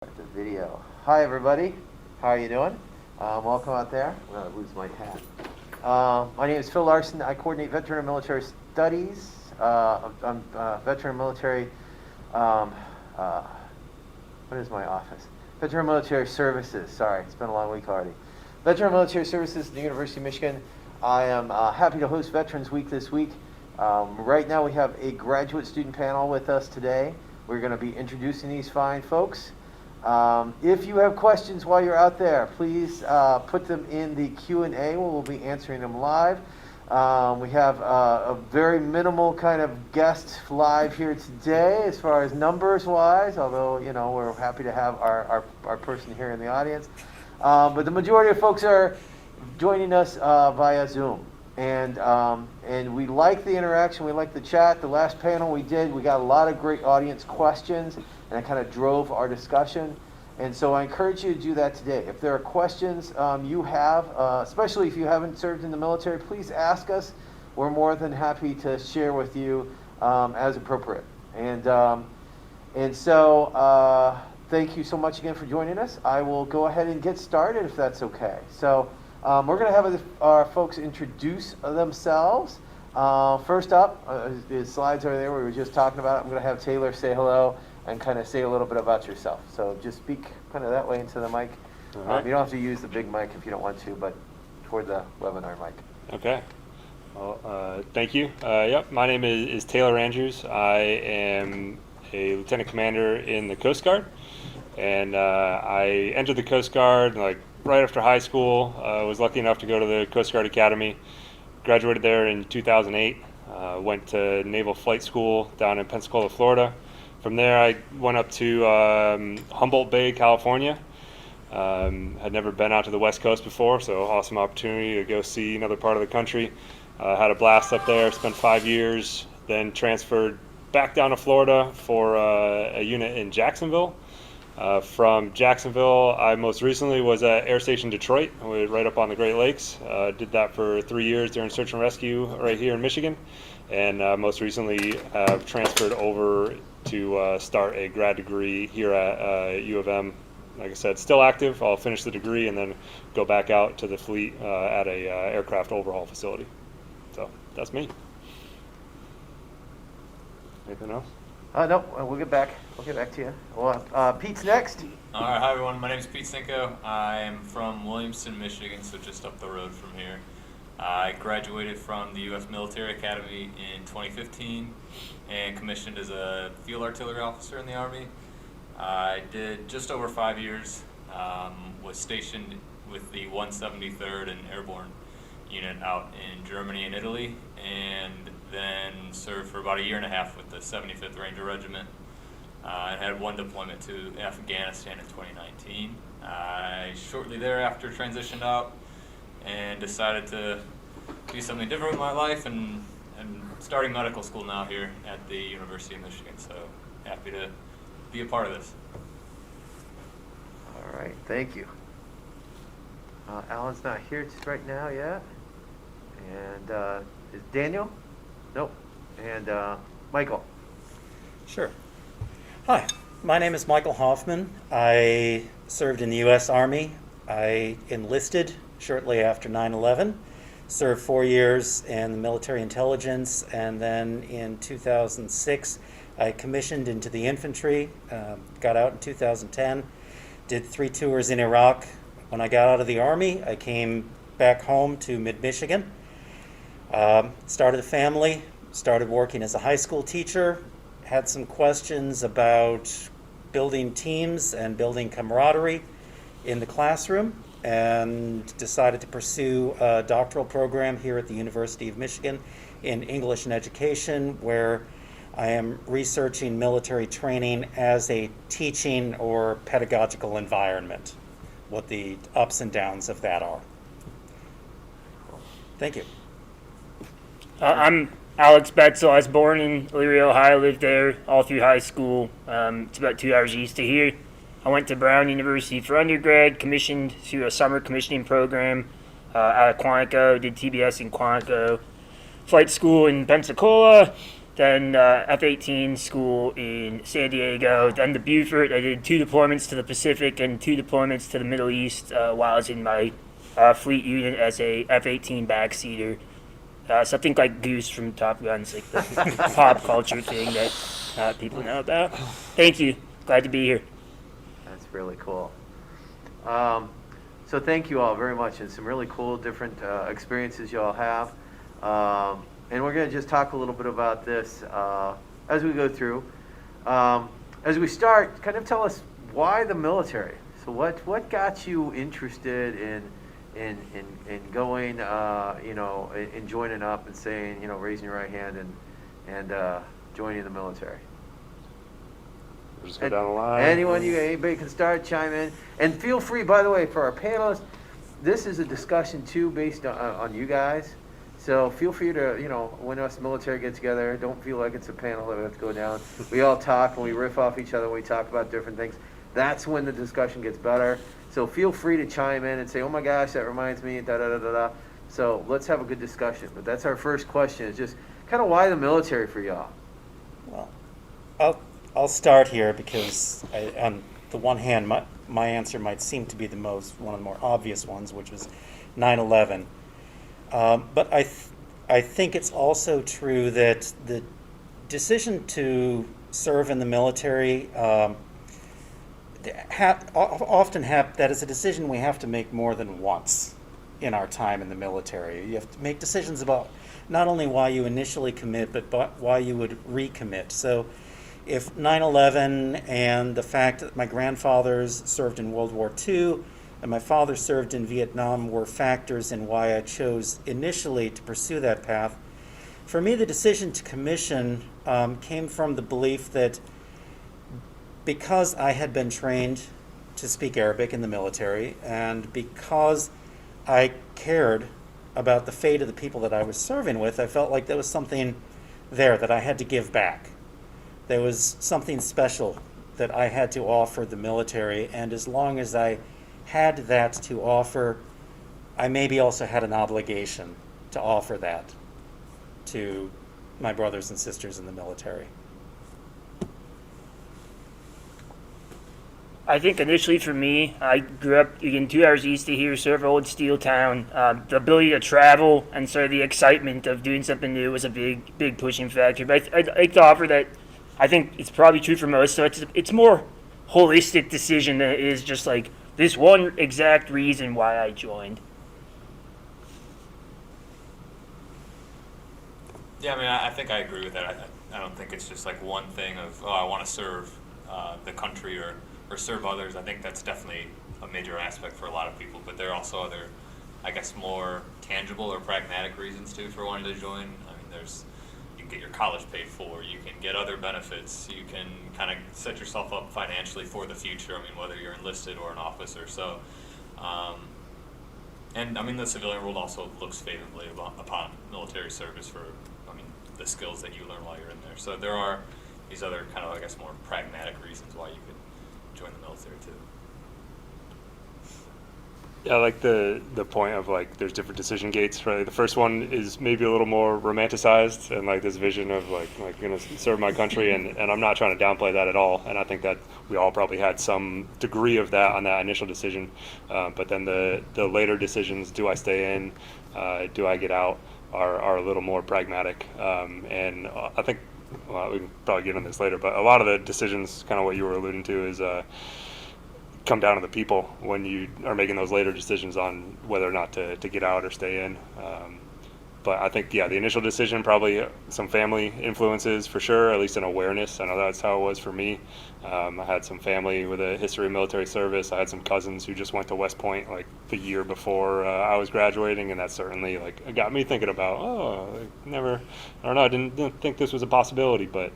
The video. Hi everybody, how are you doing? Welcome out there. I'm gonna lose my hat. My name is Phil Larson. I coordinate veteran and military studies. I'm veteran and military. What is my office? Veteran and military services. Sorry, it's been a long week already. Veteran and military services at the University of Michigan. I am happy to host Veterans Week this week. Right now we have a graduate student panel with us today. We're going to be introducing these fine folks. If you have questions while you're out there, please put them in the Q&A. We'll be answering them live. We have a very minimal kind of guest live here today as far as numbers wise, although, you know, we're happy to have our person here in the audience. But the majority of folks are joining us via Zoom. And we like the interaction, we like the chat. The last panel we did, we got a lot of great audience questions, and it kind of drove our discussion. And so I encourage you to do that today. If there are questions you have, especially if you haven't served in the military, please ask us. We're more than happy to share with you as appropriate. And so thank you so much again for joining us. I will go ahead and get started if that's okay. So we're going to have our folks introduce themselves. First up, the slides are there. We were just talking about it. I'm going to have Taylor say hello and kind of say a little bit about yourself. So just speak kind of that way into the mic. Right. You don't have to use the big mic if you don't want to, but toward the webinar mic. Okay. Well, thank you. Yep, my name is Taylor Andrews. I am a lieutenant commander in the Coast Guard, and I entered the Coast Guard like right after high school. I was lucky enough to go to the Coast Guard Academy. Graduated there in 2008. Went to Naval Flight School down in Pensacola, Florida. From there, I went up to Humboldt Bay, California. Had never been out to the West Coast before, so awesome opportunity to go see another part of the country. Had a blast up there, spent 5 years, then transferred back down to Florida for a unit in Jacksonville. From Jacksonville, I most recently was at Air Station Detroit, right up on the Great Lakes. Did that for 3 years during search and rescue right here in Michigan. And most recently transferred over to start a grad degree here at U of M. Like I said, still active. I'll finish the degree and then go back out to the fleet at a aircraft overhaul facility. So that's me. Anything else? No, we'll get back. We'll get back to you. Well, Pete's next. All right, hi everyone. My name is Pete Cinco. I'm from Williamston, Michigan, so just up the road from here. I graduated from the U.S. Military Academy in 2015 and commissioned as a field artillery officer in the Army. I did just over 5 years, was stationed with the 173rd and Airborne Unit out in Germany and Italy, and then served for about a year and a half with the 75th Ranger Regiment, and had one deployment to Afghanistan in 2019. I shortly thereafter transitioned out and decided to do something different with my life, and starting medical school now here at the University of Michigan, so happy to be a part of this. All right, thank you. Alan's not here right now yet. And is Daniel? Nope. And Michael. Sure. Hi, my name is Michael Hoffman. I served in the U.S. Army. I enlisted shortly after 9/11, served 4 years in the military intelligence, and then in 2006 I commissioned into the infantry, got out in 2010, did 3 tours in Iraq. When I got out of the Army, I came back home to mid-Michigan, started a family, started working as a high school teacher, had some questions about building teams and building camaraderie in the classroom, and decided to pursue a doctoral program here at the University of Michigan in English and Education, where I am researching military training as a teaching or pedagogical environment, what the ups and downs of that are. Thank you. I'm Alex Betzel. I was born in Elyria, Ohio, lived there all through high school. It's about 2 hours east of here. I went to Brown University for undergrad, commissioned through a summer commissioning program out of Quantico, did TBS in Quantico, flight school in Pensacola, then F-18 school in San Diego, then to Beaufort. I did 2 deployments to the Pacific and 2 deployments to the Middle East while I was in my fleet unit as a F-18 backseater. Something like Goose from Top Gun's like the pop culture thing that people know about. Thank you. Glad to be here. That's really cool. So thank you all very much, and some really cool different experiences you all have. And we're going to just talk a little bit about this as we go through. As we start, kind of tell us why the military. So what got you interested in going, in joining up and saying, raising your right hand and joining the military? We'll just go down the line. Anybody can start, chime in, and feel free. By the way, for our panelists, this is a discussion too based on you guys. So feel free to, when us military get together, don't feel like it's a panel that we have to go down. We all talk and we riff off each other. We talk about different things. That's when the discussion gets better. So feel free to chime in and say, "Oh my gosh, that reminds me." Da da da da da. So let's have a good discussion. But that's our first question: is just kind of why the military for y'all? Well, I'll start here because on the one hand, my answer might seem to be one of the more obvious ones, which is 9/11. But I think it's also true that the decision to serve in the military that is a decision we have to make more than once in our time in the military. You have to make decisions about not only why you initially commit, but why you would recommit. So if 9/11 and the fact that my grandfathers served in World War II and my father served in Vietnam were factors in why I chose initially to pursue that path, for me the decision to commission came from the belief that because I had been trained to speak Arabic in the military and because I cared about the fate of the people that I was serving with, I felt like there was something there that I had to give back. There was something special that I had to offer the military, and as long as I had that to offer, I maybe also had an obligation to offer that to my brothers and sisters in the military. I think initially for me, I grew up again 2 hours east of here, sort of old steel town. The ability to travel and sort of the excitement of doing something new was a big pushing factor. But I'd like to offer that I think it's probably true for most. So it's more holistic decision than it is just like this one exact reason why I joined. Yeah, I mean, I think I agree with that. I don't think it's just like one thing of, I want to serve the country or serve others. I think that's definitely a major aspect for a lot of people, but there are also other, I guess, more tangible or pragmatic reasons too for wanting to join. I mean, you can get your college paid for, you can get other benefits, you can kind of set yourself up financially for the future. I mean, whether you're enlisted or an officer. So, and I mean, the civilian world also looks favorably upon military service for, the skills that you learn while you're in there. So there are these other kind of, I guess, more pragmatic reasons why you could join the military too. Yeah, I like the point of like there's different decision gates. Right, the first one is maybe a little more romanticized and like this vision of like gonna serve my country, and I'm not trying to downplay that at all. And I think that we all probably had some degree of that on that initial decision. But then the later decisions, do I stay in, do I get out, are a little more pragmatic. And I think we can probably get on this later, but a lot of the decisions, kind of what you were alluding to, is come down to the people when you are making those later decisions on whether or not to get out or stay in. But I think, the initial decision, probably some family influences for sure, at least an awareness. I know that's how it was for me. I had some family with a history of military service. I had some cousins who just went to West Point like the year before I was graduating, and that certainly like got me thinking about, I didn't think this was a possibility, but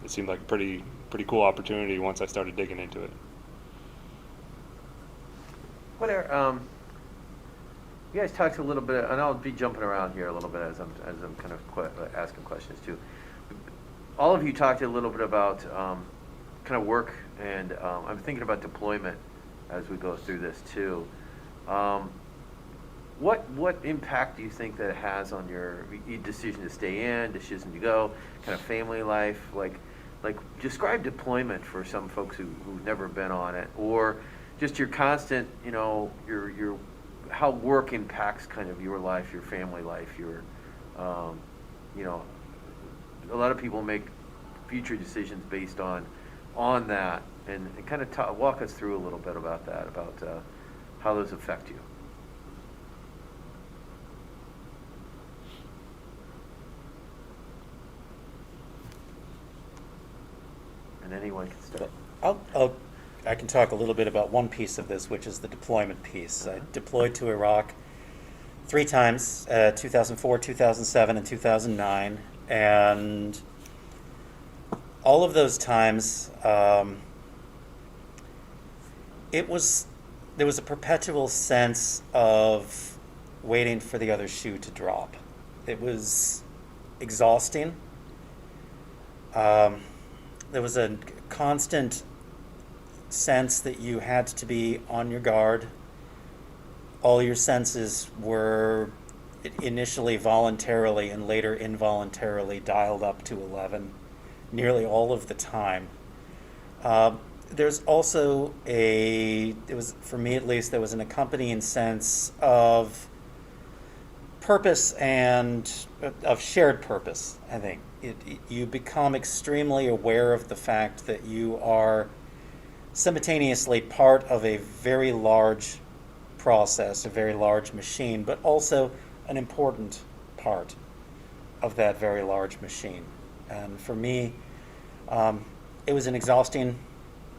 it seemed like a pretty cool opportunity once I started digging into it. What are you guys talked a little bit, and I'll be jumping around here a little bit as I'm kind of asking questions too. All of you talked a little bit about kind of work, and I'm thinking about deployment as we go through this too. what impact do you think that it has on your decision to stay in, decision to go, kind of family life? Like describe deployment for some folks who've never been on it, or just your constant, your how work impacts kind of your life, your family life, your, a lot of people make future decisions based on that, and kind of walk us through a little bit about that, about how those affect you. And anyone can start. I can talk a little bit about one piece of this, which is the deployment piece. I deployed to Iraq 3 times, 2004, 2007, and 2009. And all of those times, there was a perpetual sense of waiting for the other shoe to drop. It was exhausting. There was a constant sense that you had to be on your guard. All your senses were initially voluntarily and later involuntarily dialed up to 11 nearly all of the time. There's also for me at least, there was an accompanying sense of purpose and of shared purpose, I think. You become extremely aware of the fact that you are simultaneously part of a very large process, a very large machine, but also an important part of that very large machine. And for me, it was an exhausting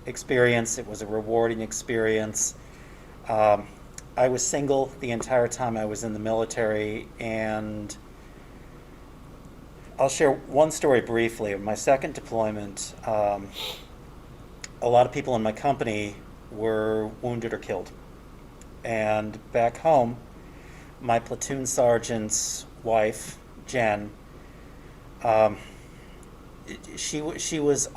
experience. It was a rewarding experience. I was single the entire time I was in the military, and I'll share one story briefly. Of my second deployment, a lot of people in my company were wounded or killed. And back home, my platoon sergeant's wife, Jen, she was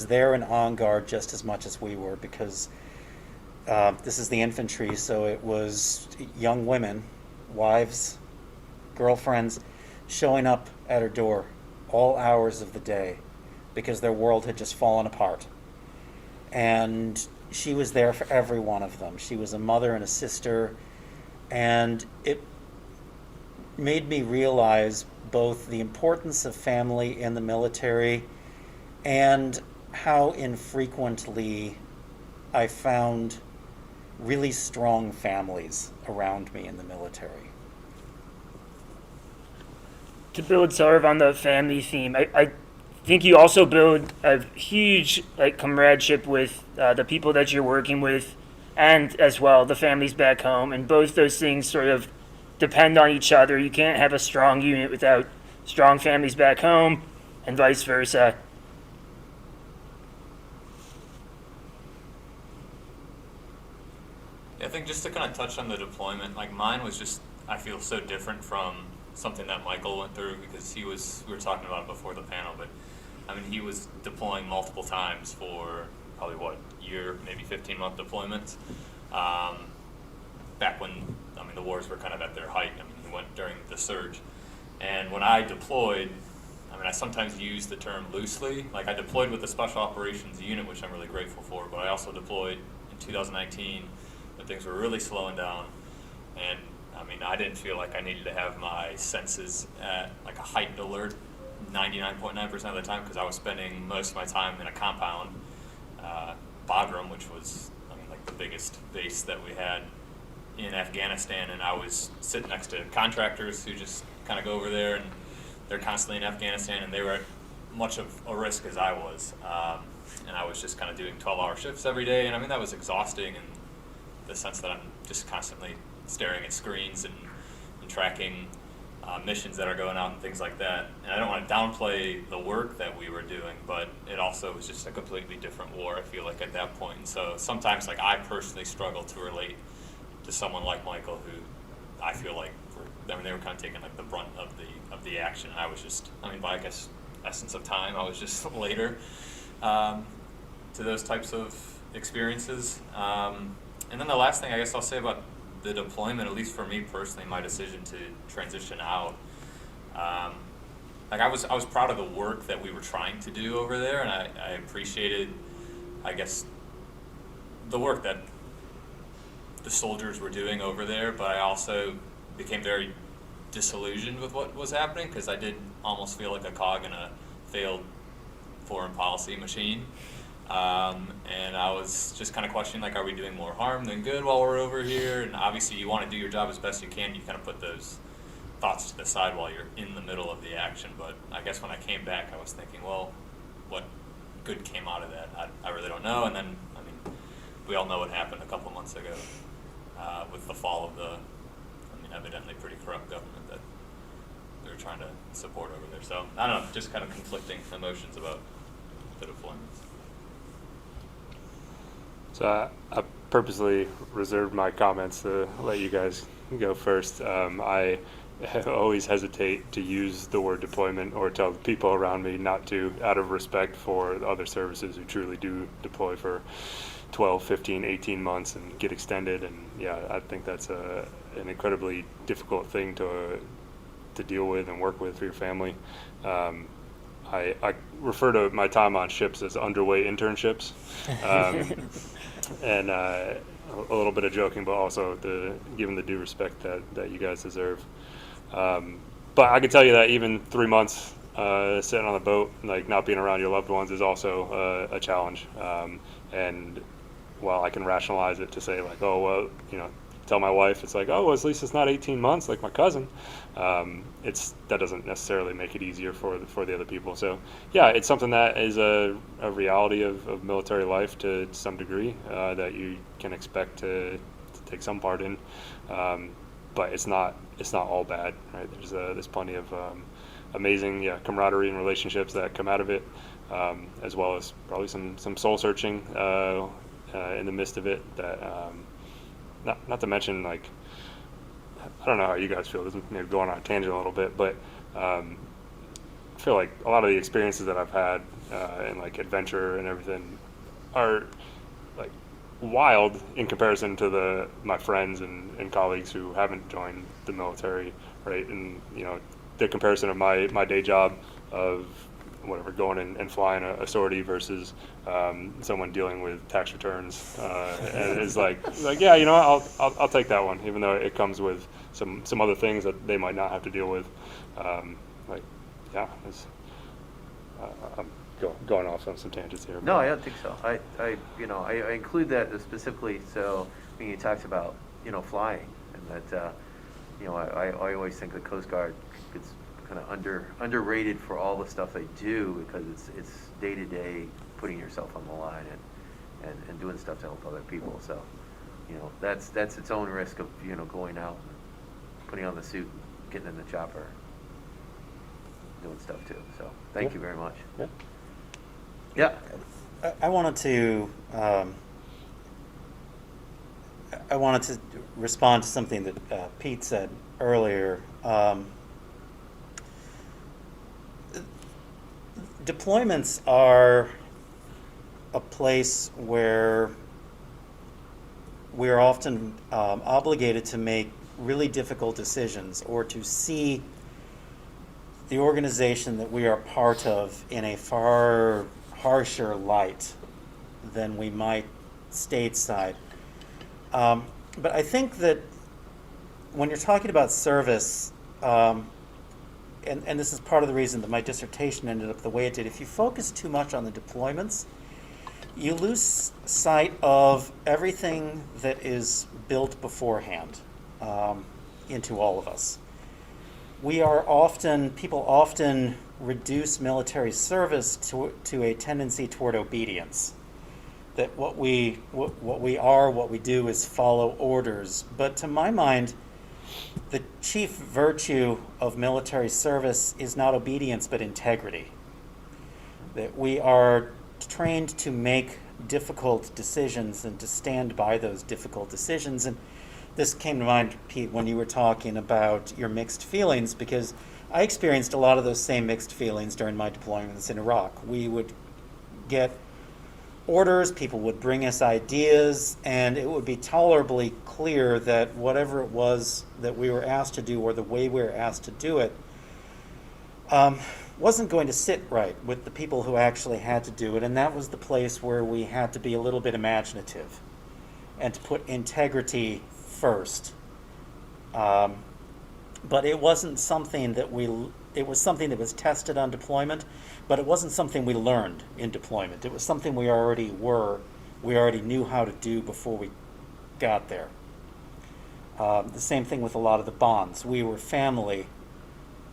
there and on guard just as much as we were, because this is the infantry, so it was young women, wives, girlfriends, showing up at her door all hours of the day because their world had just fallen apart. And she was there for every one of them. She was a mother and a sister, and it made me realize both the importance of family in the military and how infrequently I found really strong families around me in the military. To build sort of on the family theme, I think you also build a huge comradeship with the people that you're working with, and as well the families back home, and both those things sort of depend on each other. You can't have a strong unit without strong families back home, and vice versa. I think just to kind of touch on the deployment, like mine was just, I feel so different from something that Michael went through, because we were talking about it before the panel, but I mean, he was deploying multiple times for probably year, maybe 15-month deployments. Back when, I mean, the wars were kind of at their height. I mean, he went during the surge. And when I deployed, I mean, I sometimes use the term loosely. Like, I deployed with the Special Operations Unit, which I'm really grateful for, but I also deployed in 2019 when things were really slowing down. And I mean, I didn't feel like I needed to have my senses at like a heightened alert 99.9% of the time, because I was spending most of my time in a compound, Bagram, which was, I mean, like the biggest base that we had in Afghanistan, and I was sitting next to contractors who just kind of go over there, and they're constantly in Afghanistan, and they were at much of a risk as I was, and I was just kind of doing 12-hour shifts every day, and I mean, that was exhausting in the sense that I'm just constantly staring at screens and tracking missions that are going out and things like that. And I don't want to downplay the work that we were doing, but it also was just a completely different war, I feel like, at that point. And so sometimes, like, I personally struggle to relate to someone like Michael, who I feel like they were kind of taking like the brunt of the action. I was just, I mean, by I guess essence of time, I was just later to those types of experiences. And then the last thing I guess I'll say about the deployment, at least for me personally, my decision to transition out, like I was proud of the work that we were trying to do over there, and I appreciated, I guess, the work that the soldiers were doing over there, but I also became very disillusioned with what was happening, because I did almost feel like a cog in a failed foreign policy machine. And I was just kind of questioning, like, are we doing more harm than good while we're over here? And obviously you want to do your job as best you can. You kind of put those thoughts to the side while you're in the middle of the action. But I guess when I came back, I was thinking, well, what good came out of that? I really don't know. And then, I mean, we all know what happened a couple months ago with the fall of the, I mean, evidently pretty corrupt government that they were trying to support over there. So, I don't know, just kind of conflicting emotions about the deployments. So I purposely reserved my comments to let you guys go first. I always hesitate to use the word deployment or tell the people around me not to, out of respect for the other services who truly do deploy for 12, 15, 18 months and get extended. And yeah, I think that's an incredibly difficult thing to deal with and work with for your family. I refer to my time on ships as underway internships. And a little bit of joking, but also giving the due respect that you guys deserve. But I can tell you that even 3 months sitting on the boat, like not being around your loved ones, is also a challenge. And while I can rationalize it to say like, oh well, you know, tell my wife, it's like, oh, well, at least it's not 18 months like my cousin. That doesn't necessarily make it easier for the other people. So yeah, it's something that is a reality of military life to some degree that you can expect to take some part in. But it's not all bad, right? There's plenty of amazing camaraderie and relationships that come out of it, as well as probably some soul searching in the midst of it. That not to mention, like, I don't know how you guys feel. This is maybe going on a tangent a little bit, but I feel like a lot of the experiences that I've had in like adventure and everything are like wild in comparison to my friends and colleagues who haven't joined the military, right? And you know, the comparison of my day job of whatever, going and flying a sortie versus someone dealing with tax returns, and it's like yeah, you know, I'll take that one, even though it comes with some other things that they might not have to deal with. Like yeah, I'm going off on some tangents here. No, I don't think so. I include that specifically. So when you talked about, you know, flying, and that you know, I always think the Coast Guard gets kind of underrated for all the stuff they do, because it's day to day putting yourself on the line and doing stuff to help other people. So you know, that's its own risk of, you know, going out, putting on the suit, getting in the chopper, doing stuff too. So thank you very much. Yeah. Yeah. I wanted to respond to something that Pete said earlier. Deployments are a place where we're often obligated to make really difficult decisions, or to see the organization that we are part of in a far harsher light than we might stateside. But I think that when you're talking about service, and this is part of the reason that my dissertation ended up the way it did, if you focus too much on the deployments, you lose sight of everything that is built beforehand into all of us. People often reduce military service to a tendency toward obedience. That what we do is follow orders. But to my mind, the chief virtue of military service is not obedience, but integrity. That we are trained to make difficult decisions and to stand by those difficult decisions. And this came to mind, Pete, when you were talking about your mixed feelings, because I experienced a lot of those same mixed feelings during my deployments in Iraq. We would get orders, people would bring us ideas, and it would be tolerably clear that whatever it was that we were asked to do or the way we were asked to do it wasn't going to sit right with the people who actually had to do it, and that was the place where we had to be a little bit imaginative and to put integrity first. But it wasn't something that it was something that was tested on deployment, but it wasn't something we learned in deployment. It was something we already knew how to do before we got there. The same thing with a lot of the bonds. We were family,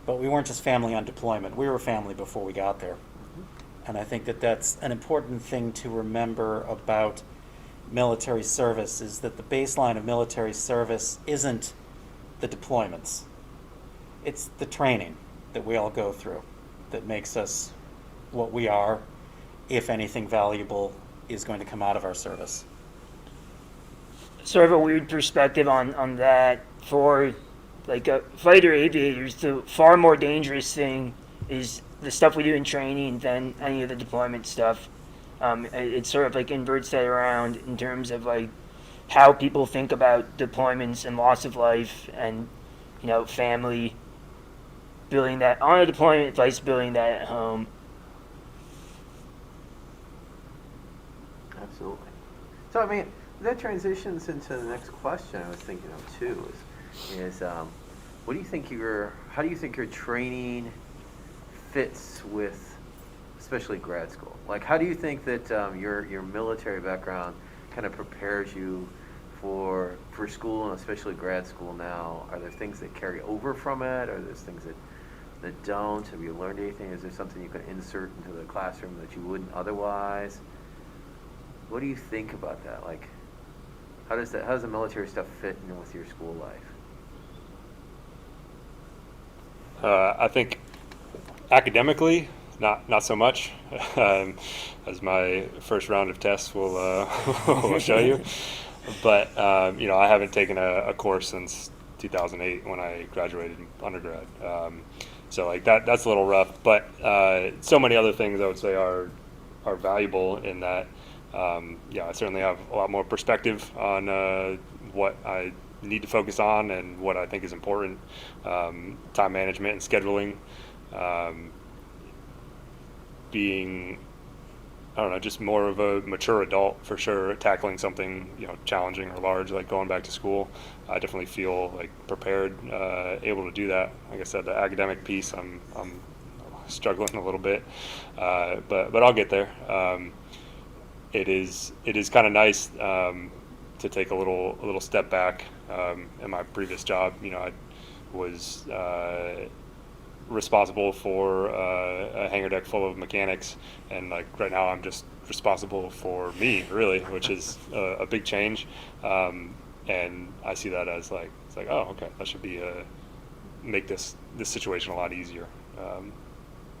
but we weren't just family on deployment. We were family before we got there. And I think that that's an important thing to remember about military service, is that the baseline of military service isn't the deployments. It's the training that we all go through that makes us what we are, if anything valuable is going to come out of our service. Sort of a weird perspective on that. For like fighter aviators, the far more dangerous thing is the stuff we do in training than any of the deployment stuff. It sort of like inverts that around in terms of like how people think about deployments and loss of life and, you know, family, building that on a deployment versus building that at home. Absolutely. So, I mean, that transitions into the next question I was thinking of too. Is what do you think how do you think your training fits with, especially grad school? Like, how do you think that your military background kind of prepares you for school, and especially grad school now? Are there things that carry over from it? Are there things that don't? Have you learned anything? Is there something you can insert into the classroom that you wouldn't otherwise? What do you think about that? Like, how does the military stuff fit in with your school life? I think academically, not so much, as my first round of tests will will show you. But you know, I haven't taken a course since 2008 when I graduated undergrad. So like that's a little rough. But so many other things I would say are valuable in that. Yeah, I certainly have a lot more perspective on what I need to focus on and what I think is important. Time management and scheduling. Being, I don't know, just more of a mature adult for sure, tackling something, you know, challenging or large, like going back to school. I definitely feel like prepared, able to do that. Like I said, the academic piece, I'm struggling a little bit, but I'll get there. It is kind of nice to take a little step back. In my previous job, you know, I was responsible for a hangar deck full of mechanics, and like right now I'm just responsible for me, really, which is a big change. And I see that as like, it's like, oh, okay, that should be make this situation a lot easier.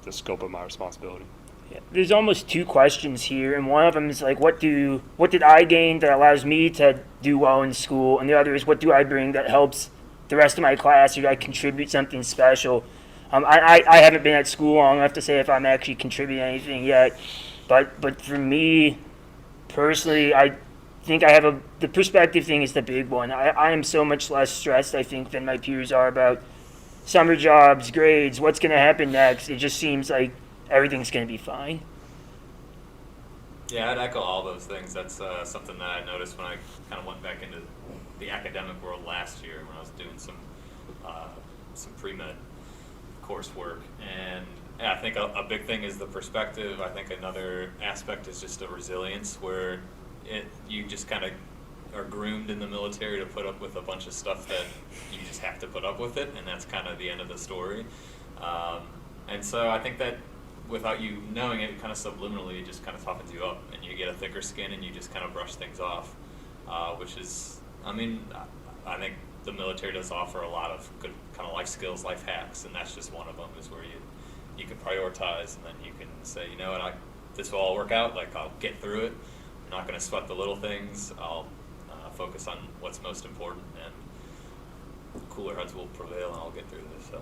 The scope of my responsibility. Yeah. There's almost two questions here, and one of them is like, what did I gain that allows me to do well in school, and the other is, what do I bring that helps the rest of my class, or do I contribute something special? I haven't been at school long enough to say if I'm actually contributing anything yet, but for me personally, I think I have the perspective thing is the big one. I am so much less stressed, I think, than my peers are about summer jobs, grades, what's going to happen next. It just seems like everything's going to be fine. Yeah, I'd echo all those things. That's something that I noticed when I kind of went back into the academic world last year when I was doing some pre-med coursework. And yeah, I think a big thing is the perspective. I think another aspect is just a resilience where you just kind of are groomed in the military to put up with a bunch of stuff that you just have to put up with it, and that's kind of the end of the story. And so I think that without you knowing it, kind of subliminally, it just kind of toughens you up, and you get a thicker skin, and you just kind of brush things off, which is, I mean, I think the military does offer a lot of good kind of life skills, life hacks, and that's just one of them, is where you can prioritize, and then you can say, you know what, this will all work out, like I'll get through it. I'm not going to sweat the little things. I'll focus on what's most important, and cooler heads will prevail, and I'll get through this. So.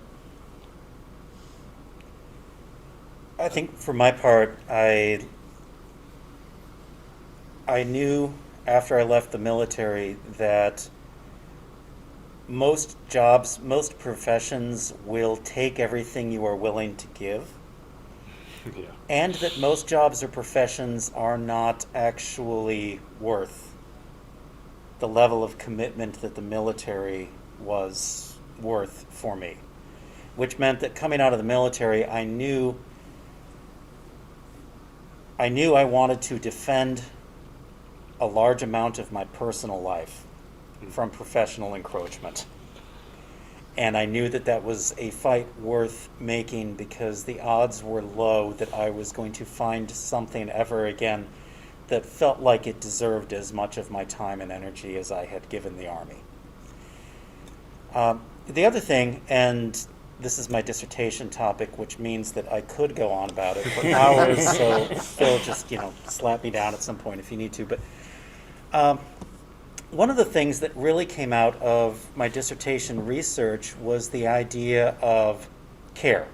I think for my part, I I knew after I left the military that most jobs, most professions will take everything you are willing to give, Yeah. and that most jobs or professions are not actually worth the level of commitment that the military was worth for me. Which meant that coming out of the military, I knew I wanted to defend a large amount of my personal life from professional encroachment. And I knew that that was a fight worth making because the odds were low that I was going to find something ever again that felt like it deserved as much of my time and energy as I had given the Army. The other thing, and this is my dissertation topic, which means that I could go on about it for hours, so Phil, just, slap me down at some point if you need to. But one of the things that really came out of my dissertation research was the idea of care.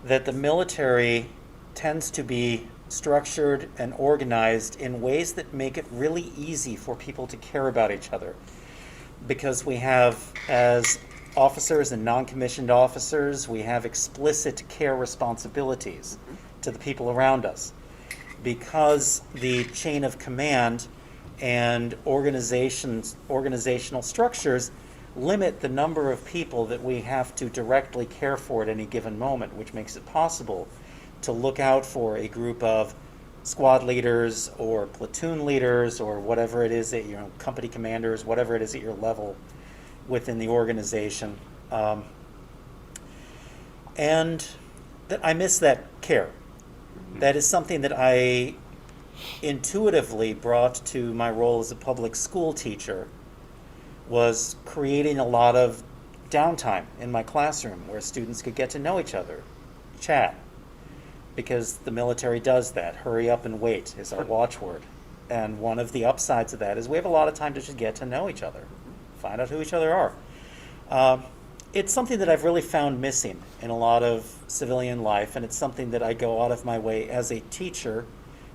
That the military tends to be structured and organized in ways that make it really easy for people to care about each other. Because we have, as officers and non-commissioned officers, we have explicit care responsibilities to the people around us. Because the chain of command and organizational structures limit the number of people that we have to directly care for at any given moment, which makes it possible to look out for a group of squad leaders or platoon leaders or whatever it is that, company commanders, whatever it is at your level within the organization. And that I miss that care. That is something that I intuitively brought to my role as a public school teacher, was creating a lot of downtime in my classroom where students could get to know each other, chat, because the military does that. Hurry up and wait is our watchword. And one of the upsides of that is we have a lot of time to just get to know each other, find out who each other are. It's something that I've really found missing in a lot of civilian life, and it's something that I go out of my way as a teacher,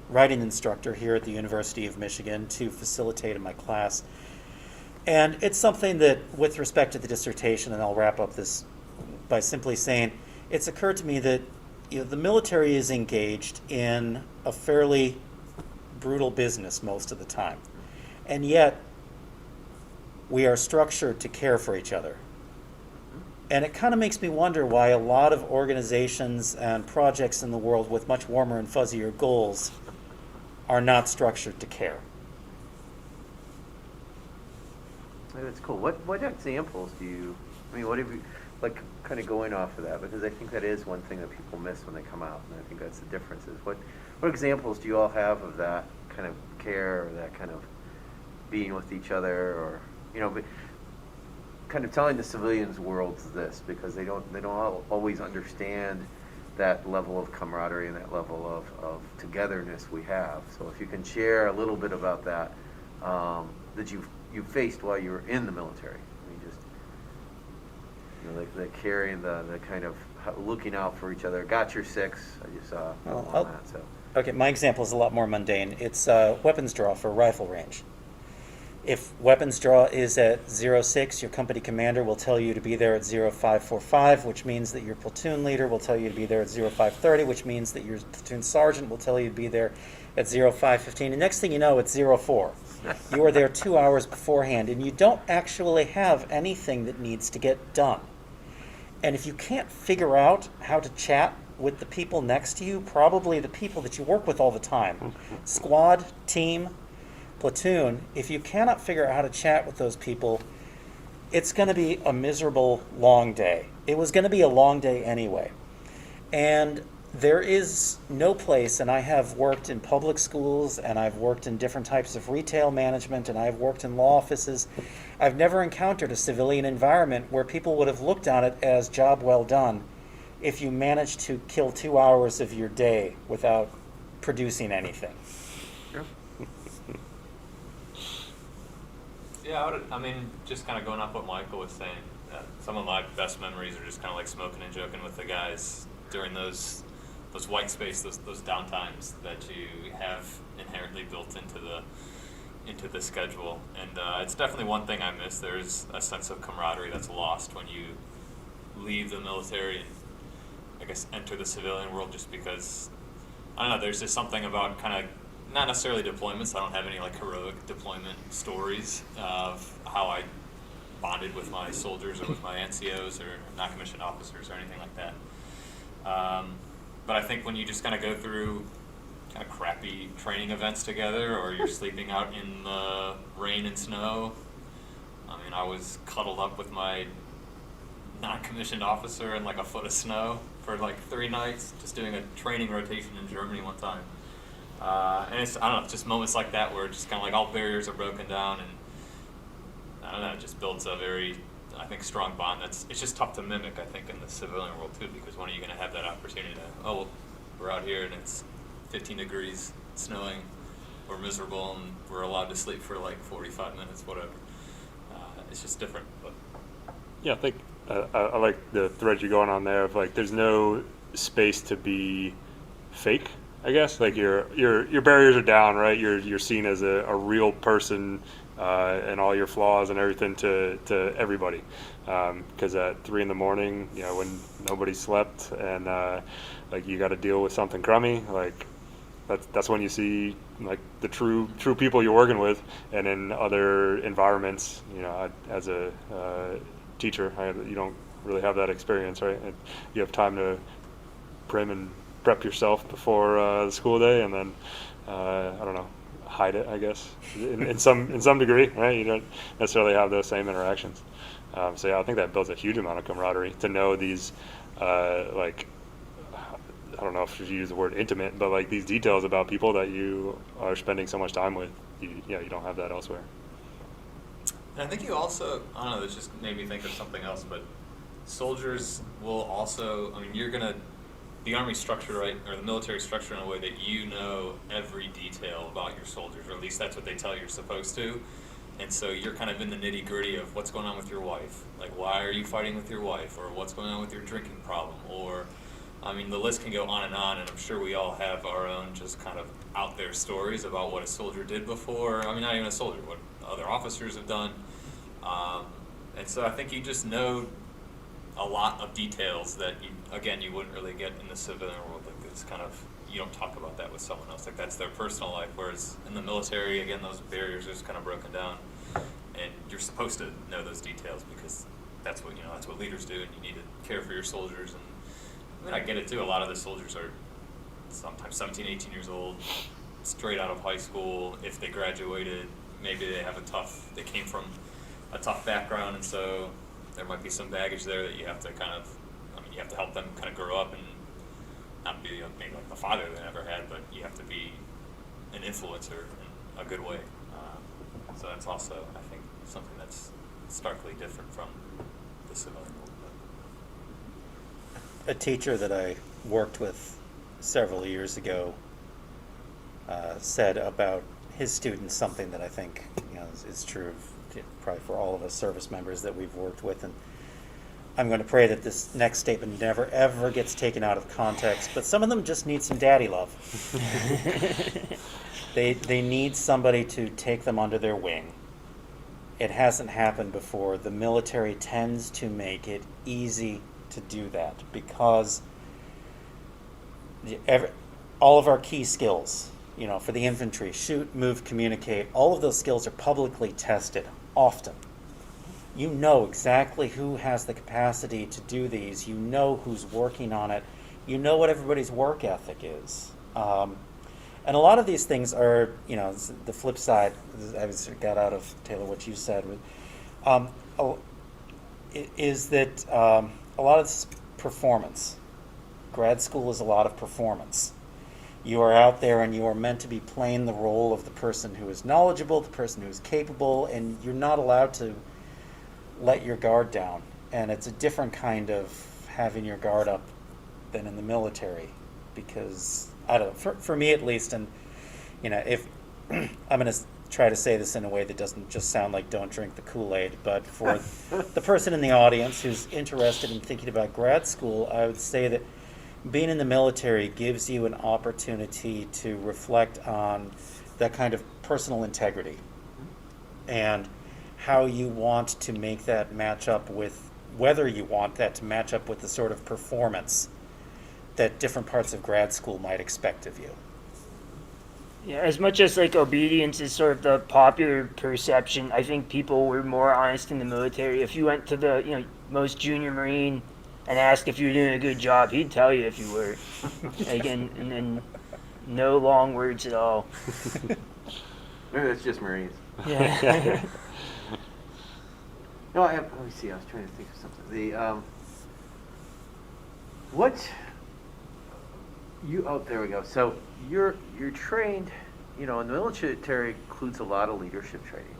writing instructor here at the University of Michigan, to facilitate in my class. And it's something that, with respect to the dissertation, and I'll wrap up this by simply saying, it's occurred to me that the military is engaged in a fairly brutal business most of the time. And yet, we are structured to care for each other. And it kind of makes me wonder why a lot of organizations and projects in the world with much warmer and fuzzier goals are not structured to care. That's cool. What examples do you, what have you, kind of going off of that, because I think that is one thing that people miss when they come out, and I think that's the difference, is what examples do you all have of that kind of care, or that kind of being with each other, or, but kind of telling the civilians world this, because they don't always understand that level of camaraderie and that level of togetherness we have. So if you can share a little bit about that, that you faced while you were in the military. The caring, the kind of looking out for each other. Got your six. I just saw on that. So. Okay, my example is a lot more mundane. It's weapons draw for rifle range. If weapons draw is at 06, your company commander will tell you to be there at 0545, which means that your platoon leader will tell you to be there at 0530, which means that your platoon sergeant will tell you to be there at 0515. And next thing you know, it's 04. You are there 2 hours beforehand, and you don't actually have anything that needs to get done. And if you can't figure out how to chat with the people next to you, probably the people that you work with all the time, squad, team, platoon, if you cannot figure out how to chat with those people, it's going to be a miserable, long day. It was going to be a long day anyway. And there is no place, and I have worked in public schools, and I've worked in different types of retail management, and I've worked in law offices. I've never encountered a civilian environment where people would have looked on it as job well done if you managed to kill 2 hours of your day without producing anything. Sure. Yeah, just kind of going off what Michael was saying, some of my best memories are just kind of like smoking and joking with the guys during those those white space, those downtimes that you have inherently built into the schedule. And it's definitely one thing I miss. There's a sense of camaraderie that's lost when you leave the military and, I guess, enter the civilian world, just because, I don't know, there's just something about kind of, not necessarily deployments. I don't have any like heroic deployment stories of how I bonded with my soldiers or with my NCOs or non-commissioned officers or anything like that. But I think when you just kind of go through kind of crappy training events together, or you're sleeping out in the rain and snow. I mean, I was cuddled up with my non-commissioned officer in like a foot of snow for like 3 nights, just doing a training rotation in Germany one time. And it's, I don't know, just moments like that where just kind of like all barriers are broken down, and I don't know, it just builds a very, I think, strong bond. It's just tough to mimic, I think, in the civilian world too, because when are you going to have that opportunity to, oh, well, we're out here and it's 15 degrees, snowing, we're miserable, and we're allowed to sleep for like 45 minutes, whatever. It's just different. But Yeah, I think I like the thread you're going on there of like there's no space to be fake. I guess like your barriers are down, right? You're seen as a real person and all your flaws and everything to everybody. Because at 3 a.m, you know, when nobody slept and like you got to deal with something crummy, like that's when you see like the true people you're working with. And in other environments, you know, as a teacher, you don't really have that experience, right? And you have time to prep yourself before the school day, and then I don't know, hide it, I guess, in some degree, right? You don't necessarily have those same interactions. So yeah, I think that builds a huge amount of camaraderie to know these like, I don't know if you use the word intimate, but like these details about people that you are spending so much time with. You don't have that elsewhere. And I think you also, I don't know, this just made me think of something else, but soldiers will also, I mean, the Army's structured, right, or the military structured in a way that you know every detail about your soldiers, or at least that's what they tell you you're supposed to. And so you're kind of in the nitty gritty of what's going on with your wife. Like, why are you fighting with your wife? Or what's going on with your drinking problem? Or, I mean, the list can go on, and I'm sure we all have our own just kind of out there stories about what a soldier did before. I mean, not even a soldier, what other officers have done. And so I think you just know a lot of details that you wouldn't really get in the civilian world. Like, it's kind of, you don't talk about that with someone else. Like, that's their personal life. Whereas in the military, again, those barriers are just kind of broken down, and you're supposed to know those details because that's what leaders do, and you need to care for your soldiers. And I mean, I get it too. A lot of the soldiers are sometimes 17, 18 years old, straight out of high school. If they graduated, maybe they came from a tough background, and so there might be some baggage there that you have to you have to help them kind of grow up and not be maybe like the father they never had, but you have to be an influencer in a good way. So that's also, I think, something that's starkly different from the civilian world. A teacher that I worked with several years ago said about his students something that I think is true of probably for all of us service members that we've worked with, and I'm going to pray that this next statement never ever gets taken out of context, but some of them just need some daddy love. They need somebody to take them under their wing. It hasn't happened before. The military tends to make it easy to do that because all of our key skills, for the infantry, shoot, move, communicate, all of those skills are publicly tested often. You know exactly who has the capacity to do these. You know who's working on it. You know what everybody's work ethic is. And a lot of these things are, the flip side. I got out of, Taylor, what you said, is that a lot of this performance. Grad school is a lot of performance. You are out there and you are meant to be playing the role of the person who is knowledgeable, the person who is capable, and you're not allowed to let your guard down. And it's a different kind of having your guard up than in the military, because, I don't know, for me at least, and if I'm going to try to say this in a way that doesn't just sound like don't drink the Kool-Aid, but for the person in the audience who's interested in thinking about grad school, I would say that being in the military gives you an opportunity to reflect on that kind of personal integrity and how you want to make that match up with, whether you want that to match up with the sort of performance that different parts of grad school might expect of you. Yeah, as much as like obedience is sort of the popular perception, I think people were more honest in the military. If you went to the most junior Marine and asked if you were doing a good job, he'd tell you if you were. Again, and then no long words at all. Maybe that's just Marines. Yeah. No, let me see. I was trying to think of something. There we go. So you're trained, and the military includes a lot of leadership training,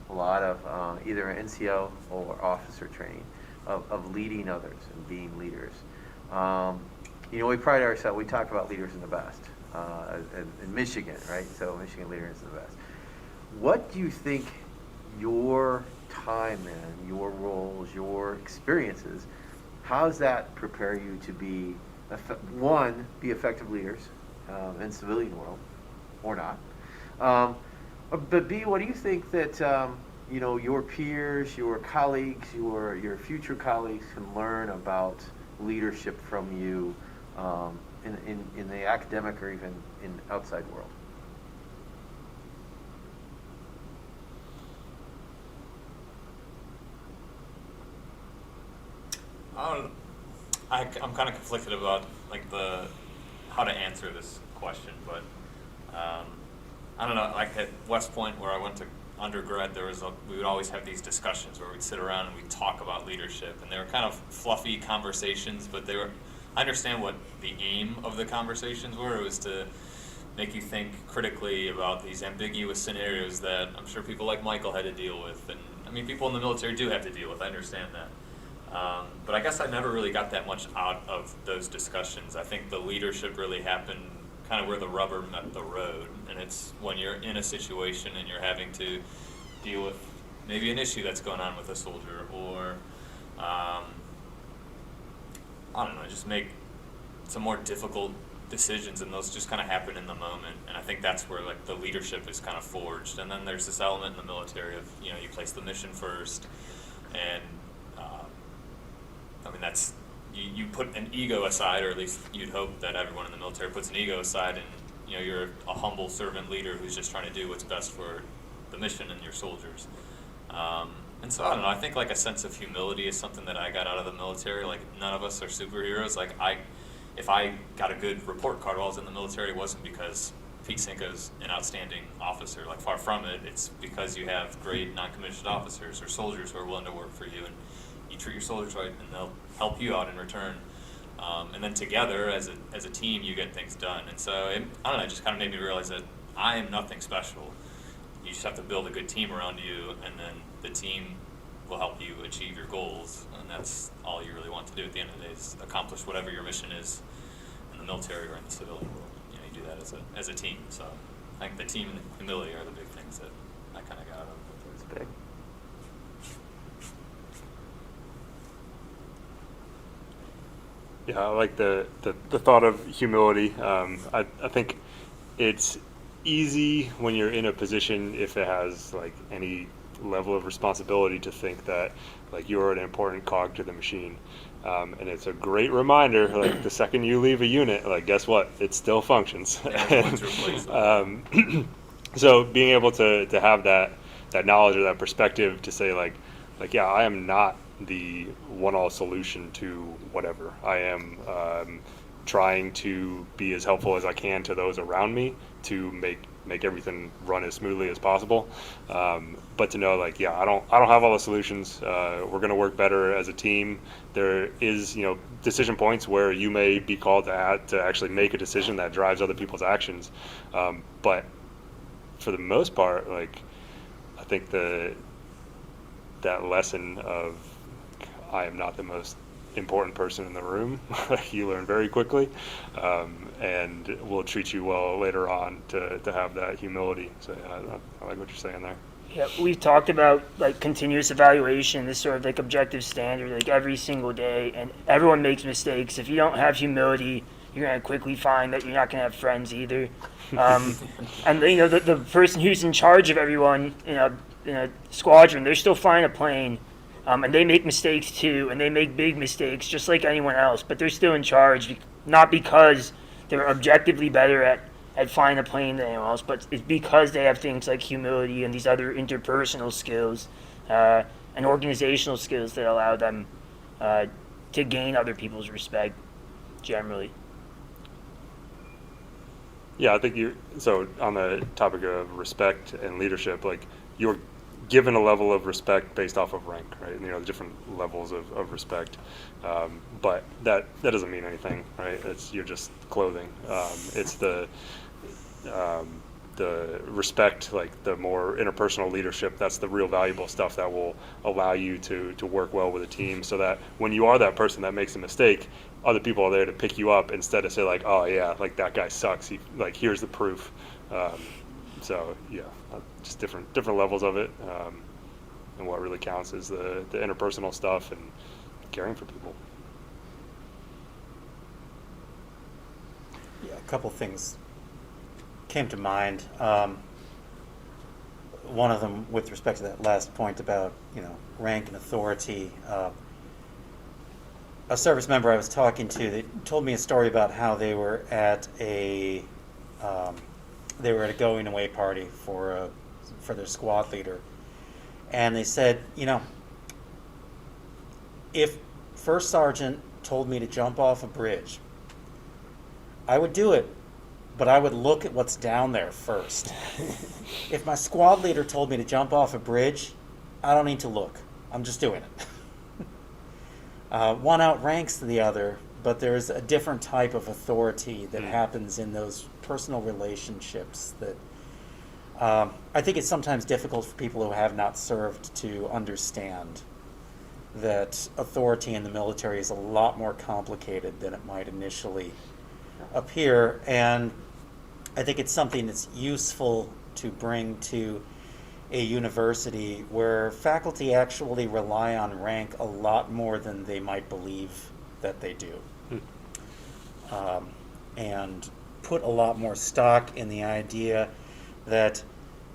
a lot of either NCO or officer training of leading others and being leaders. We pride ourselves. We talk about leaders in the best in Michigan, right? So Michigan leaders in the best. What do you think your time in, your roles, your experiences, how does that prepare you to be, be effective leaders in civilian world, or not? But B, what do you think that your peers, your colleagues, your future colleagues can learn about leadership from you in the academic or even in outside world? I'm kind of conflicted about how to answer this question, but I don't know. Like at West Point, where I went to undergrad, we would always have these discussions where we'd sit around and we'd talk about leadership, and they were kind of fluffy conversations, but I understand what the aim of the conversations were. It was to make you think critically about these ambiguous scenarios that I'm sure people like Michael had to deal with, and I mean people in the military do have to deal with. I understand that. But I guess I never really got that much out of those discussions. I think the leadership really happened kind of where the rubber met the road, and it's when you're in a situation and you're having to deal with maybe an issue that's going on with a soldier, or I don't know, just make some more difficult decisions, and those just kind of happen in the moment. And I think that's where the leadership is kind of forged. And then there's this element in the military of you place the mission first, and I mean, that's you put an ego aside, or at least you'd hope that everyone in the military puts an ego aside, and you're a humble servant leader who's just trying to do what's best for the mission and your soldiers. And so I don't know. I think a sense of humility is something that I got out of the military. None of us are superheroes. If I got a good report card while I was in the military, it wasn't because Pete Cinco's an outstanding officer. Far from it. It's because you have great non-commissioned officers or soldiers who are willing to work for you, and you treat your soldiers right, and they'll help you out in return. And then together, as a team, you get things done. And so, I don't know, it just kind of made me realize that I am nothing special. You just have to build a good team around you, and then the team will help you achieve your goals. And that's all you really want to do at the end of the day, is accomplish whatever your mission is in the military or in the civilian world. You do that as a team. So I think the team and the humility are the big things that I kind of got out of it. It's big. Yeah, I like the thought of humility. I think it's easy when you're in a position, if it has any level of responsibility, to think that you're an important cog to the machine. And it's a great reminder, the second you leave a unit, guess what? It still functions. Everyone's replaceable. So being able to have that knowledge or that perspective to say yeah, I am not the one-all solution to whatever. I am trying to be as helpful as I can to those around me to make everything run as smoothly as possible. But to know yeah, I don't have all the solutions. We're going to work better as a team. There is decision points where you may be called to actually make a decision that drives other people's actions. But for the most part, I think that lesson of I am not the most important person in the room, you learn very quickly, and will treat you well later on to have that humility. So yeah, I like what you're saying there. Yeah, we've talked about like continuous evaluation, this sort of like objective standard, like every single day, and everyone makes mistakes. If you don't have humility, you're gonna quickly find that you're not gonna have friends either. And the person who's in charge of everyone in a squadron, they're still flying a plane, and they make mistakes too, and they make big mistakes just like anyone else. But they're still in charge, not because they're objectively better at flying a plane than anyone else, but it's because they have things like humility and these other interpersonal skills and organizational skills that allow them to gain other people's respect generally. Yeah, I think so on the topic of respect and leadership, like you're given a level of respect based off of rank, right? The different levels of respect. But that doesn't mean anything, right? You're just clothing. It's the respect, like the more interpersonal leadership, that's the real valuable stuff that will allow you to work well with a team, so that when you are that person that makes a mistake, other people are there to pick you up instead of say like, oh yeah, like that guy sucks, here's the proof. So yeah, just different levels of it, and what really counts is the interpersonal stuff and caring for people. Yeah, a couple things came to mind. One of them, with respect to that last point about rank and authority. A service member I was talking to, they told me a story about how they were at a going away party for their squad leader, and they said, if First Sergeant told me to jump off a bridge, I would do it, but I would look at what's down there first. If my squad leader told me to jump off a bridge, I don't need to look. I'm just doing it. One outranks the other, but there's a different type of authority that happens in those personal relationships that I think it's sometimes difficult for people who have not served to understand that authority in the military is a lot more complicated than it might initially appear, and I think it's something that's useful to bring to a university where faculty actually rely on rank a lot more than they might believe that they do, and put a lot more stock in the idea that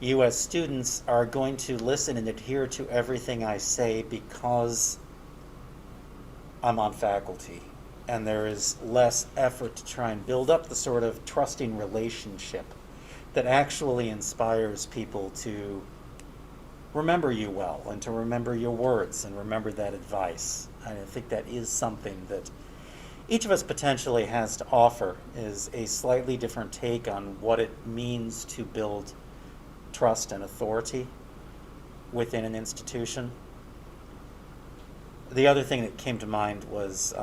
U.S. students are going to listen and adhere to everything I say because I'm on faculty. And there is less effort to try and build up the sort of trusting relationship that actually inspires people to remember you well and to remember your words and remember that advice. I think that is something that each of us potentially has to offer, is a slightly different take on what it means to build trust and authority within an institution. The other thing that came to mind was,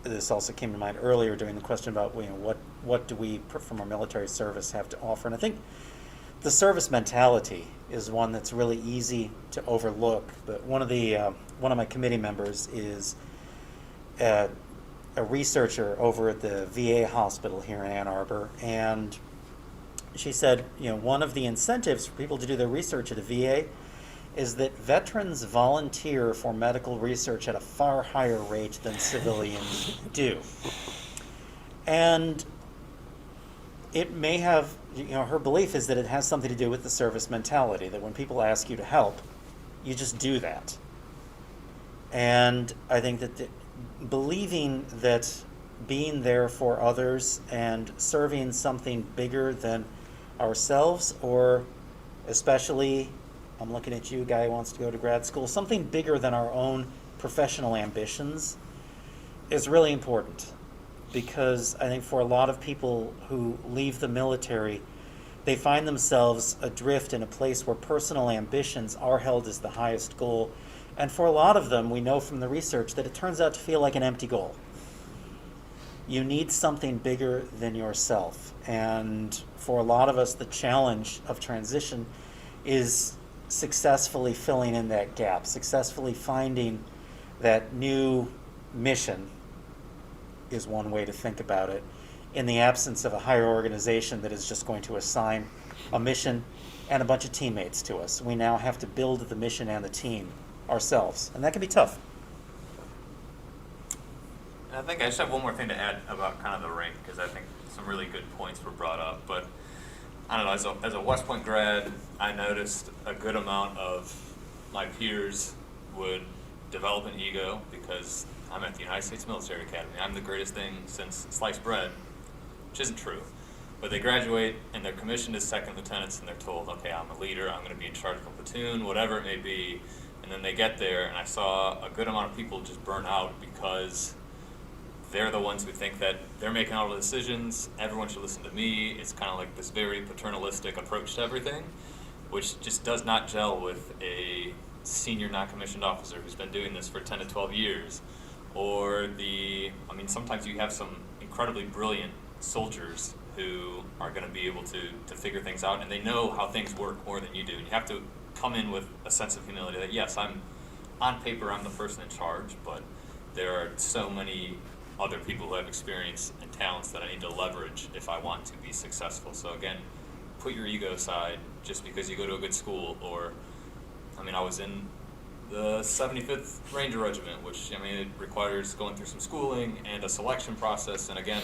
this also came to mind earlier during the question about what do we from our military service have to offer, and I think the service mentality is one that's really easy to overlook. But one of my committee members is a researcher over at the VA hospital here in Ann Arbor, and she said, one of the incentives for people to do their research at a VA is that veterans volunteer for medical research at a far higher rate than civilians do. And it may have, her belief is that it has something to do with the service mentality, that when people ask you to help, you just do that. And I think that believing that being there for others and serving something bigger than ourselves, or especially, I'm looking at you, guy who wants to go to grad school, something bigger than our own professional ambitions is really important. Because I think for a lot of people who leave the military, they find themselves adrift in a place where personal ambitions are held as the highest goal. And for a lot of them, we know from the research that it turns out to feel like an empty goal. You need something bigger than yourself. And for a lot of us, the challenge of transition is successfully filling in that gap, successfully finding that new mission is one way to think about it, in the absence of a higher organization that is just going to assign a mission and a bunch of teammates to us. We now have to build the mission and the team ourselves, and that can be tough. And I think I just have one more thing to add about kind of the rank, because I think some really good points were brought up. But I don't know, as a West Point grad, I noticed a good amount of my peers would develop an ego because I'm at the United States Military Academy. I'm the greatest thing since sliced bread, which isn't true. But they graduate and they're commissioned as second lieutenants and they're told, okay, I'm a leader, I'm going to be in charge of a platoon, whatever it may be. And then they get there, and I saw a good amount of people just burn out because they're the ones who think that they're making all the decisions, everyone should listen to me. It's kind of like this very paternalistic approach to everything, which just does not gel with a senior non-commissioned officer who's been doing this for 10 to 12 years. Or sometimes you have some incredibly brilliant soldiers who are going to be able to figure things out, and they know how things work more than you do. And you have to come in with a sense of humility that, yes, on paper, I'm the person in charge, but there are so many other people who have experience and talents that I need to leverage if I want to be successful. So again, put your ego aside just because you go to a good school. Or, I was in the 75th Ranger Regiment, which, it requires going through some schooling and a selection process. And again,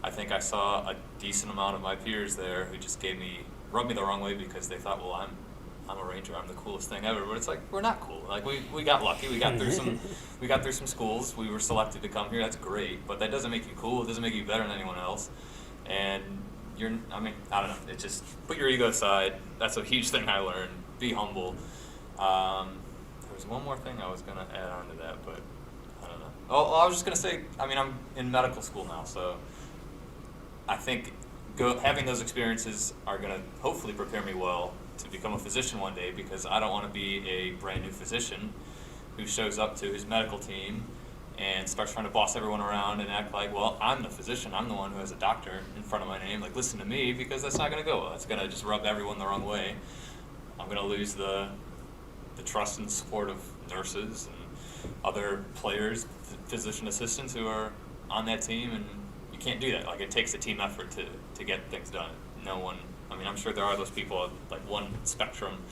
I think I saw a decent amount of my peers there who just rubbed me the wrong way because they thought, well, I'm a Ranger, I'm the coolest thing ever. But it's like, we're not cool. Like, we got lucky. We got through some schools. We were selected to come here. That's great. But that doesn't make you cool. It doesn't make you better than anyone else. And I don't know. It just, put your ego aside. That's a huge thing I learned. Be humble. There was one more thing I was going to add on to that, but I don't know. Oh, I was just going to say, I'm in medical school now, so I think having those experiences are going to hopefully prepare me well to become a physician one day, because I don't want to be a brand new physician who shows up to his medical team and starts trying to boss everyone around and act like, well, I'm the physician, I'm the one who has a doctor in front of my name, like, listen to me, because that's not going to go well. It's going to just rub everyone the wrong way. I'm going to lose the trust and support of nurses and other players, physician assistants who are on that team, and you can't do that. Like, it takes a team effort to get things done. No one, I'm sure there are those people, like one spectrum,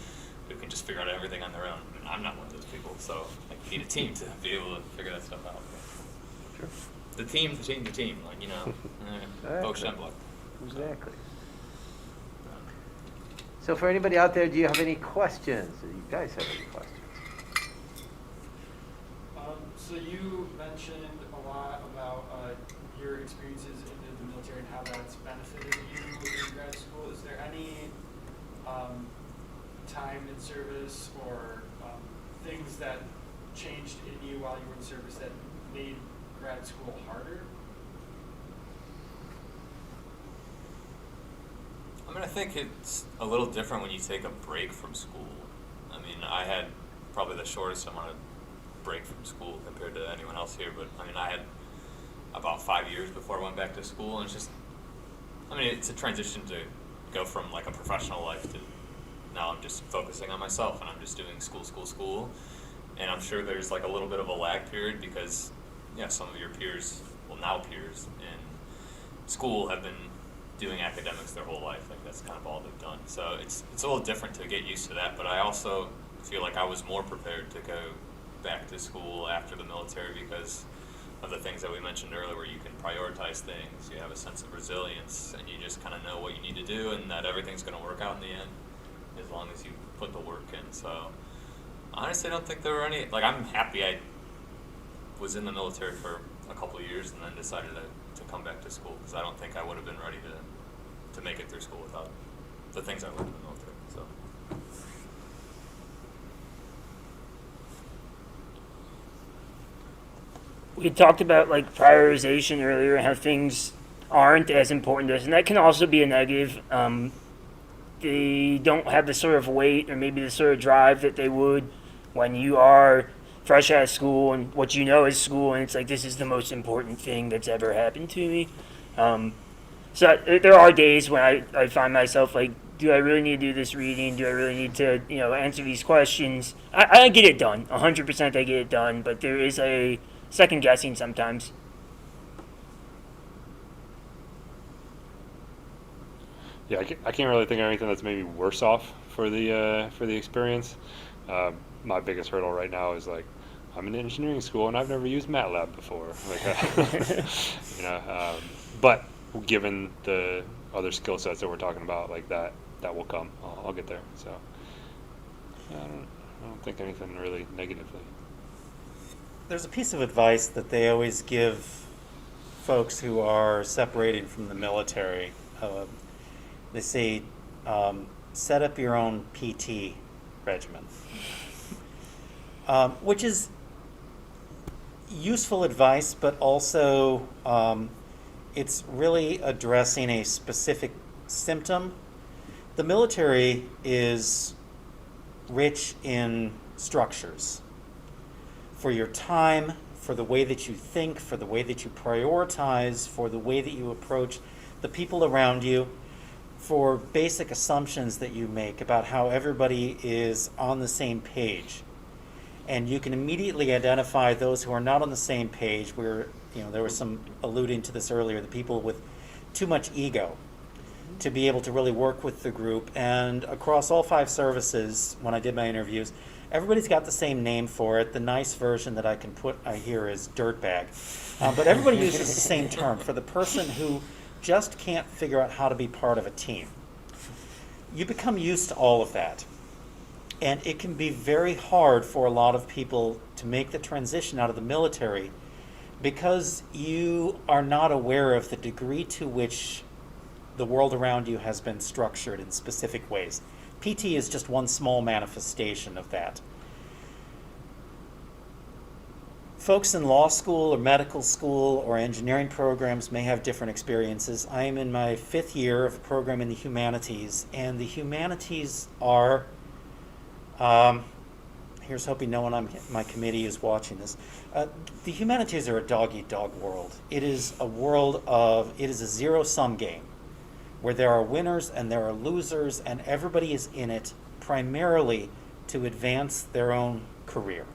who can just figure out everything on their own. I'm not one of those people, so you need a team to be able to figure that stuff out. Sure. The team, Bo Schembluck. Exactly. So for anybody out there, do you have any questions? Do you guys have any questions? So you mentioned a lot about your experiences in the military and how that's benefited you in grad school. Is there any time in service or things that changed in you while you were in service that made grad school harder? I think it's a little different when you take a break from school. I had probably the shortest amount of break from school compared to anyone else here, but I had about 5 years before I went back to school, and it's just, it's a transition to go from like a professional life to now I'm just focusing on myself and I'm just doing school, and I'm sure there's like a little bit of a lag period because, some of your peers, now peers in school have been doing academics their whole life. Like, that's kind of all they've done. So it's a little different to get used to that, but I also feel like I was more prepared to go back to school after the military because of the things that we mentioned earlier, where you can prioritize things, you have a sense of resilience, and you just kind of know what you need to do and that everything's going to work out in the end as long as you put the work in. So honestly, I don't think there were any, I'm happy I was in the military for a couple of years and then decided to come back to school, because I don't think I would have been ready to make it through school without the things I learned in the military. So. We talked about prioritization earlier and how things aren't as important to us, and that can also be a negative. They don't have the sort of weight or maybe the sort of drive that they would when you are fresh out of school and what you know is school, and it's like, this is the most important thing that's ever happened to me. So there are days when I find myself like, do I really need to do this reading? Do I really need to, answer these questions? I get it done. 100% I get it done, but there is a second guessing sometimes. Yeah, I can't really think of anything that's maybe worse off for the experience. My biggest hurdle right now is like, I'm in engineering school and I've never used MATLAB before. Like, but given the other skill sets that we're talking about, like that will come. I'll get there. So I don't think anything really negatively. There's a piece of advice that they always give folks who are separating from the military. They say, set up your own PT regimen, which is useful advice, but also it's really addressing a specific symptom. The military is rich in structures for your time, for the way that you think, for the way that you prioritize, for the way that you approach the people around you, for basic assumptions that you make about how everybody is on the same page. And you can immediately identify those who are not on the same page, where, there was some alluding to this earlier, the people with too much ego to be able to really work with the group. And across all 5 services, when I did my interviews, everybody's got the same name for it. The nice version that I can put here is dirtbag. But everybody uses the same term for the person who just can't figure out how to be part of a team. You become used to all of that. And it can be very hard for a lot of people to make the transition out of the military because you are not aware of the degree to which the world around you has been structured in specific ways. PT is just one small manifestation of that. Folks in law school or medical school or engineering programs may have different experiences. I am in my 5th year of a program in the humanities, and the humanities are, here's hoping no one on my committee is watching this. The humanities are a dog-eat-dog world. It is a zero-sum game where there are winners and there are losers, and everybody is in it primarily to advance their own career.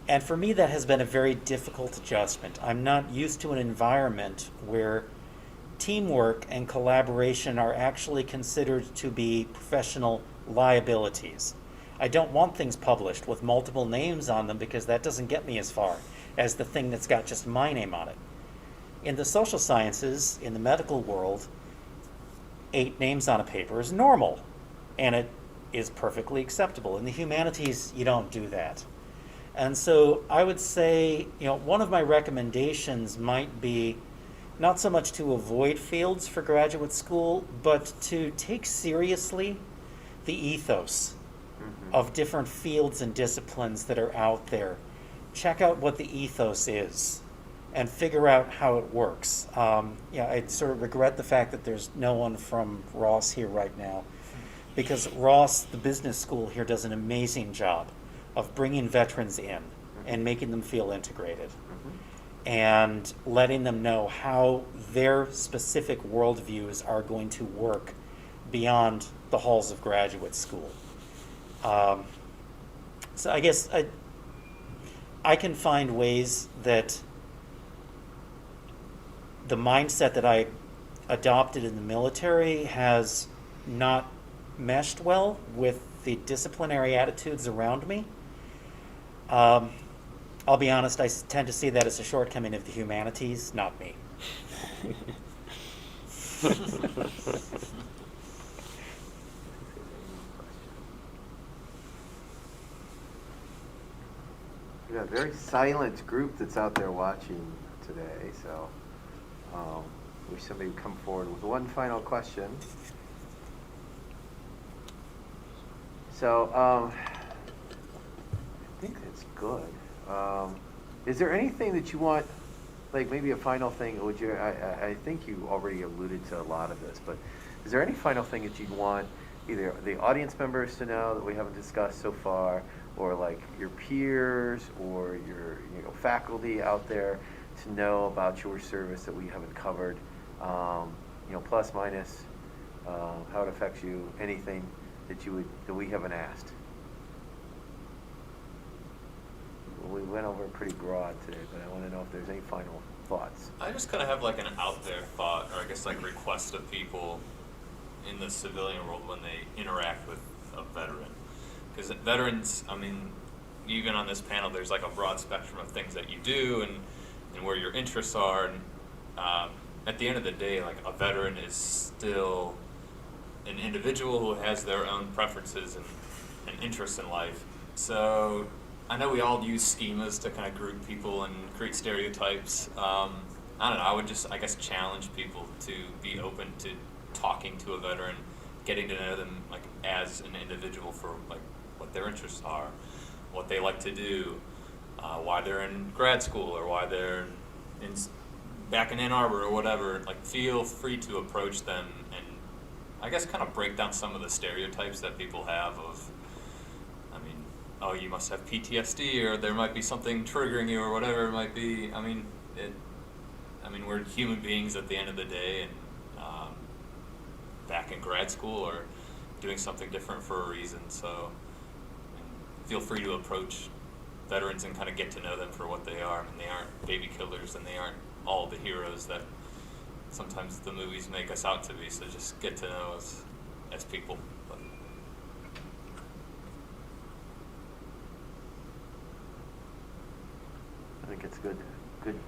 And for me, that has been a very difficult adjustment. I'm not used to an environment where teamwork and collaboration are actually considered to be professional liabilities. I don't want things published with multiple names on them because that doesn't get me as far as the thing that's got just my name on it. In the social sciences, in the medical world, 8 names on a paper is normal, and it is perfectly acceptable. In the humanities, you don't do that. And so I would say, one of my recommendations might be not so much to avoid fields for graduate school, but to take seriously the ethos of different fields and disciplines that are out there. Check out what the ethos is and figure out how it works. I sort of regret the fact that there's no one from Ross here right now, because Ross, the business school here, does an amazing job of bringing veterans in and making them feel integrated and letting them know how their specific worldviews are going to work beyond the halls of graduate school. So I guess I can find ways that the mindset that I adopted in the military has not meshed well with the disciplinary attitudes around me. I'll be honest, I tend to see that as a shortcoming of the humanities, not me. We got a very silent group that's out there watching today, so wish somebody would come forward with one final question. So I think that's good. Is there anything that you want, like maybe a final thing? Would you? I think you already alluded to a lot of this, but is there any final thing that you'd want either the audience members to know that we haven't discussed so far, or like your peers or your faculty out there to know about your service that we haven't covered? Plus minus how it affects you, anything that we haven't asked. We went over pretty broad today, but I want to know if there's any final thoughts. I just kind of have like an out there thought, or I guess like request of people in the civilian world when they interact with a veteran. Because veterans, I mean, even on this panel, there's like a broad spectrum of things that you do and where your interests are. And at the end of the day, like a veteran is still an individual who has their own preferences and interests in life. So I know we all use schemas to kind of group people and create stereotypes. I don't know, I would just, I guess, challenge people to be open to talking to a veteran, getting to know them like as an individual for like what their interests are, what they like to do, why they're in grad school or why they're back in Ann Arbor or whatever. Like, feel free to approach them and I guess kind of break down some of the stereotypes that people have of, I mean, oh, you must have PTSD or there might be something triggering you or whatever it might be. I mean, we're human beings at the end of the day, and back in grad school or doing something different for a reason. So feel free to approach veterans and kind of get to know them for what they are. I mean, they aren't baby killers and they aren't all the heroes that sometimes the movies make us out to be. So just get to know us as people. But I think it's good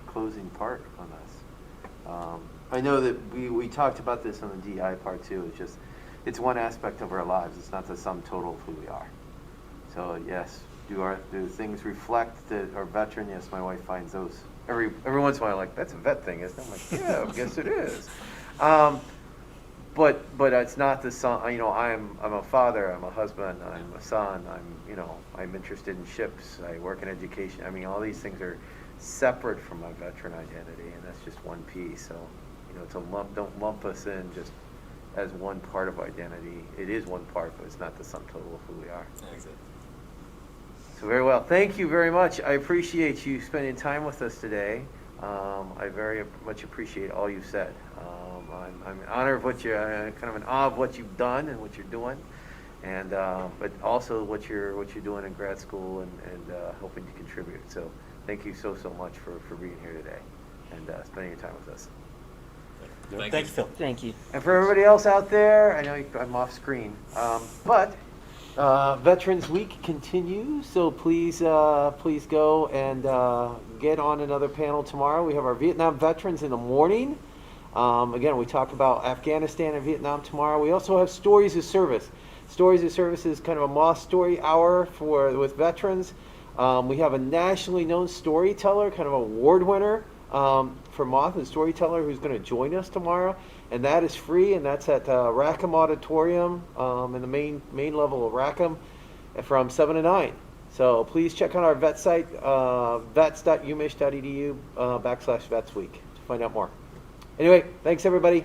closing part on this. I know that we talked about this on the DI part too. It's one aspect of our lives. It's not the sum total of who we are. So yes, do things reflect that our veteran? Yes, my wife finds those every once in a while. Like, that's a vet thing, isn't it? I'm like, yeah, I guess it is. But it's not the sum. You know, I'm a father. I'm a husband. I'm a son. I'm interested in ships. I work in education. I mean, all these things are separate from my veteran identity, and that's just one piece. So, don't lump us in just as one part of identity. It is one part, but it's not the sum total of who we are. exactly. So very well. Thank you very much. I appreciate you spending time with us today. I very much appreciate all you've said. I'm in honor of kind of in awe of what you've done and what you're doing, and but also what you're doing in grad school and hoping to contribute. So thank you so much for being here today and spending your time with us. Thank Thank you. you, Phil. Thank you. And for everybody else out there, I know I'm off screen, but Veterans Week continues, so please go and get on another panel tomorrow. We have our Vietnam veterans in the morning. Again, we talk about Afghanistan and Vietnam tomorrow. We also have Stories of Service. Stories of Service is kind of a Moth story hour with veterans. We have a nationally known storyteller, kind of award winner for Moth and Storyteller, who's going to join us tomorrow, and that is free, and that's at Rackham Auditorium in the main level of Rackham from 7 to 9. So please check on our vet site, vets.umich.edu /vetsweek to find out more. Anyway, thanks everybody.